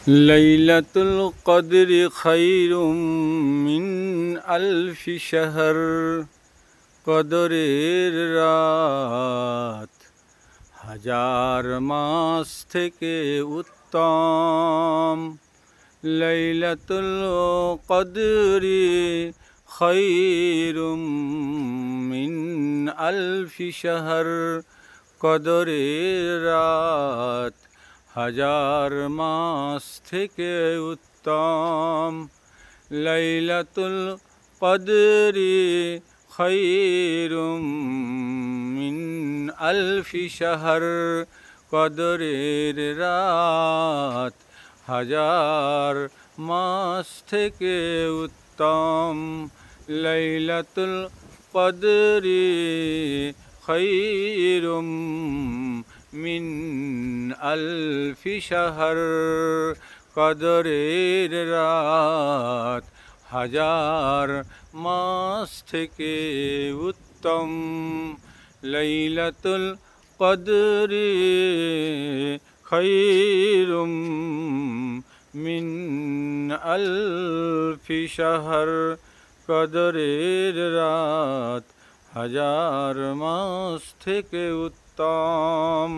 লাইলাতুল কদরি খায়রুম মিন আলফি শাহর। কদরের রাত হাজার মাস থেকে উত্তম। লাইলাতুল কদরি খায়রুম মিন আলফি শাহর। কদরের রাত হাজার মাস থেকে উত্তম। লাইলাতুল কদরি খায়রুম মিন আলফি শাহর। কদরের রাত হাজার মাস থেকে উত্তম। লাইলাতুল কদরি খায়রুম মিন আলফি শাহর। কদরের রাত হাজার মাস থেকে উত্তম। লাইলাতুল কদরি খায়রুম মিন আলফি শাহর। কদরের রাত হাজার মাস থেকে উত্তম।